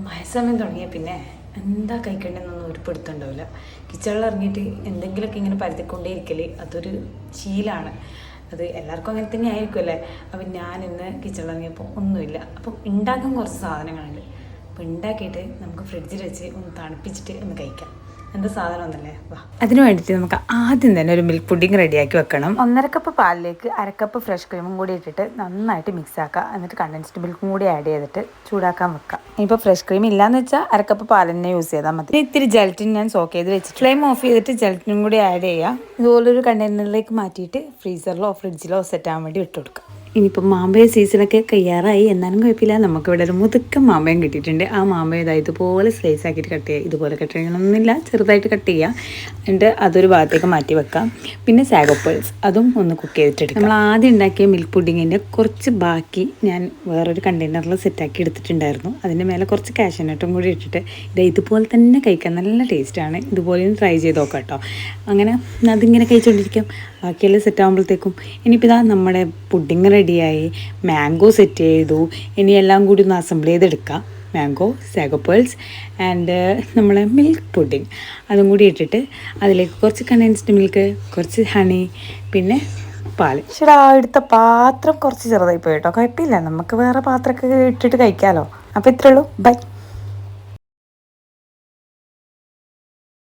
മഴസമയം തുടങ്ങിയ പിന്നെ എന്താ കഴിക്കേണ്ടതെന്നൊന്നും ഒരു പിടുത്തുണ്ടാവില്ല. കിച്ചണിൽ ഇറങ്ങിയിട്ട് എന്തെങ്കിലുമൊക്കെ ഇങ്ങനെ പരത്തിക്കൊണ്ടേ ഇരിക്കൽ അതൊരു ശീലമാണ്. അത് എല്ലാവർക്കും അങ്ങനെ തന്നെ ആയിരിക്കുമല്ലേ. അപ്പം ഞാൻ ഇന്ന് കിച്ചണിൽ ഇറങ്ങിയപ്പോൾ ഒന്നുമില്ല. അപ്പം ഉണ്ടാക്കാൻ കുറച്ച് സാധനങ്ങളുണ്ട്. അപ്പോൾ ഉണ്ടാക്കിയിട്ട് നമുക്ക് ഫ്രിഡ്ജിൽ വെച്ച് ഒന്ന് തണുപ്പിച്ചിട്ട് ഒന്ന് കഴിക്കാം. എന്താ സാധനം ഒന്നല്ലേ വാ. അതിന് വേണ്ടിയിട്ട് നമുക്ക് ആദ്യം തന്നെ ഒരു മിൽക്ക് പുഡിങ് റെഡിയാക്കി വെക്കണം. 1.5 കപ്പ് പാലിലേക്ക് 1/2 കപ്പ് ഫ്രഷ് ക്രീമും കൂടി ഇട്ടിട്ട് നന്നായിട്ട് മിക്സ് ആക്കുക. എന്നിട്ട് കണ്ടൻസ്ഡ് മിൽക്കും കൂടി ആഡ് ചെയ്തിട്ട് ചൂടാക്കാൻ വെക്കാം. ഇനിയിപ്പോൾ ഫ്രഷ് ക്രീം ഇല്ലയെന്ന് വെച്ചാൽ 1/2 കപ്പ് പാൽ തന്നെ യൂസ് ചെയ്താൽ മതി. ഇത്തിരി ജെലറ്റിൻ ഞാൻ സോക്ക് ചെയ്ത് വെച്ചിട്ട് ഫ്ലെയിം ഓഫ് ചെയ്തിട്ട് ജെലറ്റിനും കൂടി ആഡ് ചെയ്യുക. ഇതുപോലൊരു കണ്ടെയ്നറിലേക്ക് മാറ്റിയിട്ട് ഫ്രീസറിലോ ഫ്രിഡ്ജിലോ സെറ്റ് ആവാൻ വേണ്ടി ഇട്ട് കൊടുക്കുക. ഇനിയിപ്പോൾ മാമ്പഴ സീസണൊക്കെ കഴിയാറായി, എന്നാലും കുഴപ്പമില്ല. നമുക്കിവിടെ ഒരു മുതുക്കം മാമ്പഴം കിട്ടിയിട്ടുണ്ട്. ആ മാമ്പഴം ഇതുപോലെ സ്ലൈസ് ആക്കിയിട്ട് കട്ട് ചെയ്യുക. ഇതുപോലെ കട്ട് ചെയ്യണമെന്നില്ല, ചെറുതായിട്ട് കട്ട് ചെയ്യുക. എന്നിട്ട് അതൊരു ഭാഗത്തേക്ക് മാറ്റി വെക്കാം. പിന്നെ സാഗോപ്പേൾസ് അതും ഒന്ന് കുക്ക് ചെയ്തിട്ടെടുക്കാം. നമ്മൾ ആദ്യം ഉണ്ടാക്കിയ മിൽക്ക് പുഡിങ്ങിൻ്റെ കുറച്ച് ബാക്കി ഞാൻ വേറൊരു കണ്ടെയ്നറിൽ സെറ്റാക്കി എടുത്തിട്ടുണ്ടായിരുന്നു. അതിൻ്റെ മേലെ കുറച്ച് കാഷ്യൂനട്ടും കൂടി ഇട്ടിട്ട് ഇതുപോലെ തന്നെ കഴിക്കാൻ നല്ല ടേസ്റ്റാണ്. ഇതുപോലെ ട്രൈ ചെയ്ത് നോക്കാം കേട്ടോ. അങ്ങനെ അതിങ്ങനെ കഴിച്ചുകൊണ്ടിരിക്കാം. ബാക്കിയെല്ലാം സെറ്റ് ആകുമ്പോഴത്തേക്കും ഇനിയിപ്പോൾ ഇതാ നമ്മുടെ പുഡിങ് റെഡിയായി. മാംഗോ സെറ്റ് ചെയ്തു. ഇനി എല്ലാം കൂടി ഒന്ന് അസംബിൾ ചെയ്തെടുക്കാം. മാംഗോ, സാഗോപ്പേൾസ് ആൻഡ് നമ്മളെ മിൽക്ക് പുഡിങ് അതും കൂടി ഇട്ടിട്ട് അതിലേക്ക് കുറച്ച് കണ്ടൻസ്ഡ് മിൽക്ക്, കുറച്ച് ഹണി, പിന്നെ പാല്. ശരി, എടുത്ത പാത്രം കുറച്ച് ചെറുതായി പോയി കേട്ടോ. കുഴപ്പമില്ല, നമുക്ക് വേറെ പാത്രമൊക്കെ ഇട്ടിട്ട് കഴിക്കാമല്ലോ. അപ്പോൾ ഇത്രയേ ഉള്ളൂ. ബൈ.